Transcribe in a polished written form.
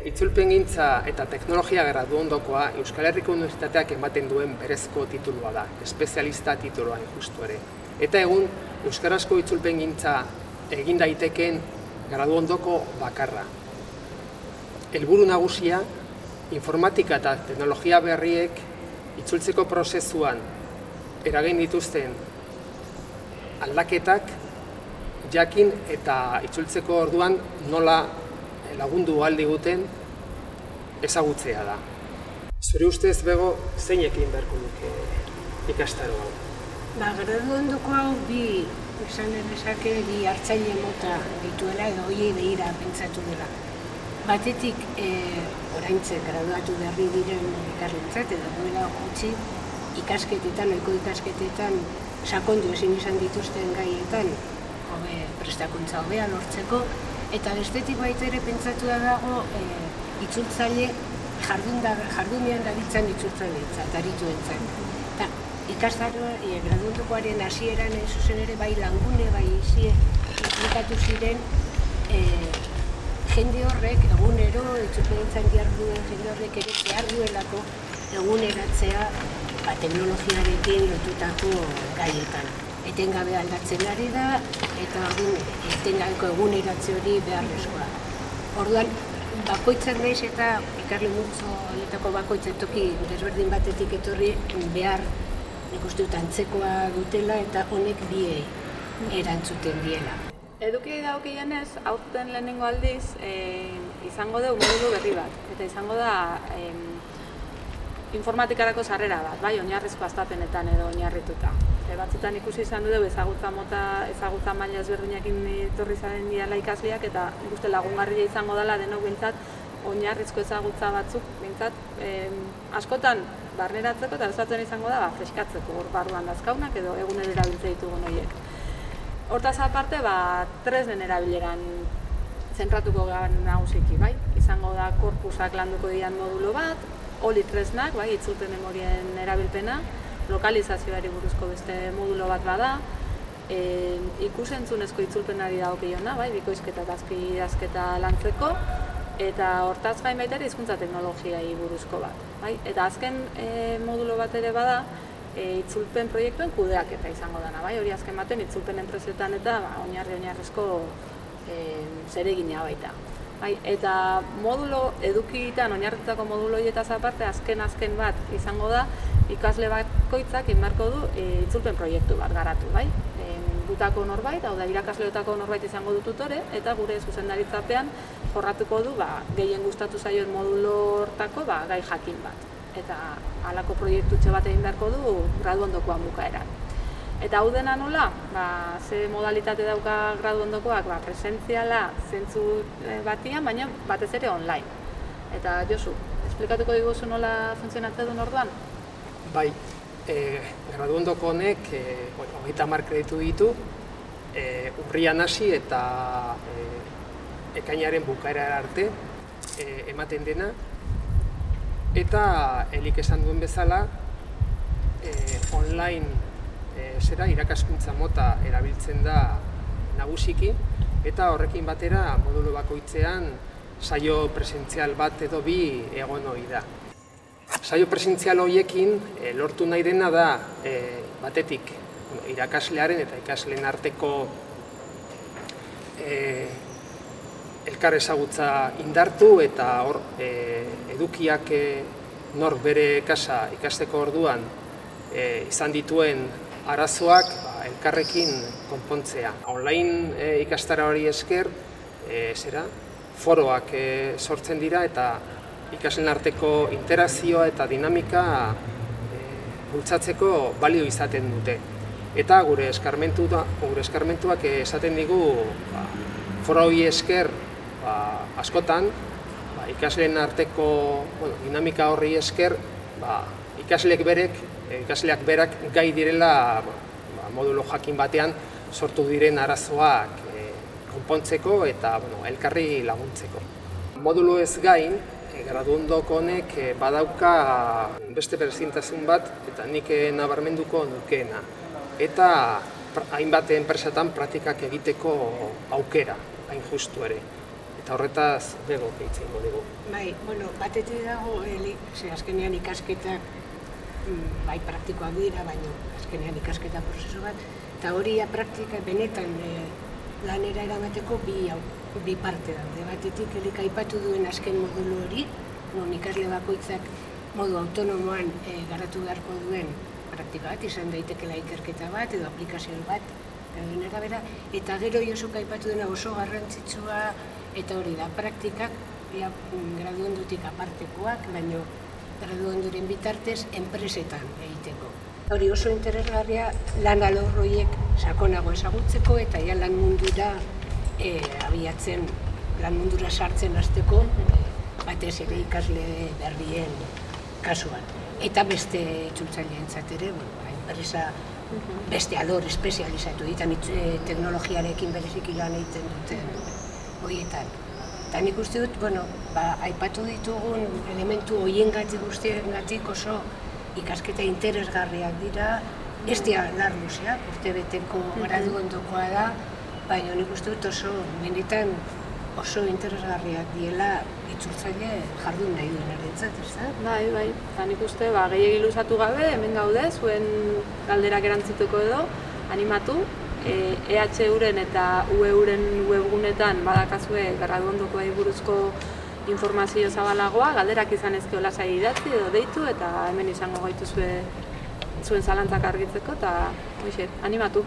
Itzulpengintza eta teknologia graduondokoa Euskal Herriko Unibertsitateak ematen duen berezko titulua da, espezialista titulua justu ere. Eta egun, euskarazko itzulpengintza egin daitekeen graduondoko bakarra. Helburu nagusia, informatika eta teknologia berriek itzultzeko prozesuan eragin dituzten aldaketak jakin eta itzultzeko orduan nola lagundu ahal diguten ezagutzea da. Zure ustez, Bego, zein ekin beharko duke ikastaro hau? Graduondoko hau bi hartzaile mota dituela edo horiei begira pentsatu dela. Batetik, oraintxe graduatu berri diren ikaslentzat edo duela gutxi ikasketetan, ohiko ikasketetan sakondu ezin izan dituzten gaietan prestakuntza hobea lortzeko, eta bestetik baita ere pentsatua dago itzultzaile jardunean dabiltzan itzultzailetzat, arituentzat. Eta ikastaro graduondokoaren hasieran zuzen ere bai langune, bai izie implikatu ziren jende horrek egunero, itzulpengintzan diharduen jende horrek ere behar duelako eguneratzea teknologiarekin lotutako gaietan. Etengabe aldatzen ari da, eta etengabeko eguneratze hori beharrezkoa. Orduan, bakoitzak naiz eta ikasle multzo horietako bakoitzak toki desberdin batetik etorri behar nik uste dut antzekoa dutela eta honek biei erantzuten diela. Eduki dagokienez, aurten lehenengo aldiz izango dugu modulu berri bat, eta izango da informatikarako sarrera bat, bai, oinarrizko hastapenetan edo oinarrituta. Batzutan ikusi izan dugu ezagutza maila ezberdinekin etorri zaren diala ikasleak, eta nik uste lagungarria izango dela denok behintzat oinarrizko ezagutza batzuk behintzat askotan barneratzeko eta bezatzen izango da freskatzeko hor barruan dazkaunak edo egunero erabiltze ditugun horiek. Hortaz aparte, tresnen erabileran zentratuko gara nagusiki, bai? Izango da korpusak landuko dian modulo bat, oli tresnak, bai, itzulpen memorien erabilpena, lokalizazioari buruzko beste modulo bat bada, ikusentzunezko itzulpenari dagokiona, bai, bikoizketa eta azpidazketa lantzeko, eta hortaz gain baita ere hizkuntza teknologiai buruzko bat, bai? Eta azken modulo bat ere bada, itzulpen proiektuen kudeaketa izango dana, bai? Hori azken baten itzulpen enpresetan eta oinarrizko zeregina baita. Bai, eta modulo edukitan oinarritutako modulo horietaz aparte azken bat izango da ikasle bakoitzak inbarko du itzulpen proiektu bat garatu, bai? Gutako norbait, hau da irakasleotako norbait izango du tutore, eta gure zuzendaritzapean jorratuko du gehien gustatu zaioen modulo hortako gai jakin bat. Eta halako proiektutxe bat egin beharko du graduondokoan bukaeran. Eta hau dena nola, ze modalitate dauka graduondokoak, presentziala zentzu batian, baina batez ere online. Eta Josu, esplikatuko diguzu nola funtzionatzen duen orduan? Bai, graduondoko honek 30 kreditu ditu, urrian hasi eta ekainaren bukaerara arte ematen dena. Eta Elik esan duen bezala, online irakaskuntza mota erabiltzen da nagusiki, eta horrekin batera modulo bakoitzean saio presentzial bat edo bi egon ohi da. Saio presentzial horiekin lortu nahi dena da batetik irakaslearen eta ikasleen arteko elkar ezagutza indartu eta hor edukiak nor bere kasa ikasteko orduan izan dituen arazoak elkarrekin konpontzea. Online ikastara hori esker foroak sortzen dira eta ikasleen arteko interakzioa eta dinamika bultzatzeko balio izaten dute. Eta gure eskarmentuak esaten digu foro hori esker askotan ikasleen arteko dinamika horri esker ikasleak berak gai direla modulo jakin batean sortu diren arazoak konpontzeko eta elkarri laguntzeko. Modulo ez gain, graduondoko honek badauka beste berezintasun bat eta nik nabarmenduko nukeena. Eta hainbat enpresatan praktikak egiteko aukera, hain justu ere. Eta horretaz bego gehitzen dugu. Bai, bueno, batetik dago, azkenean ikasketak bai praktikoak dira, baina azkenean ikasketa prozesu bat, eta hori praktika benetan lanera eramateko bi parte daude. Batetik elik aipatu duen azken modulu hori, non ikasle bakoitzak modu autonomoan garatu beharko duen praktika bat, izan daitekela ikerketa bat edo aplikazio bat, eta gero Josuk aipatu dena oso garrantzitsua, eta hori da, praktikak graduondotik apartekoak, baina graduondoren bitartez enpresetan egiteko. Hori oso interesgarria lan alor horiek sakonago ezagutzeko eta lan mundura abiatzen, lan mundura sartzen hasteko, batez ere ikasle berrien kasuan. Eta beste itzultzaileentzat ere, enpresa beste alor espezializatu ditan teknologiarekin bereziki lan egiten duten horietan. Eta nik uste dut, aipatu ditugun elementu horiengatik guztiengatik oso ikasketa interesgarriak dira, ez dira larruzeak, urtebeteko graduondokoa da, baina nik uste dut benetan oso interesgarriak diela itzultzaile jardun nahi duenarentzat, ez da? Bai, eta nik uste gehiegi luzatu gabe, hemen gaude, zuen galderak erantzituko edo, animatu, EHU-ren eta UE-ren webgunetan badakazue graduondokoei buruzko informazio zabalagoa, galderak izan ezkio lasai idatzi edo deitu, eta hemen izango gaituzue zuen zalantzak argitzeko, eta animatu.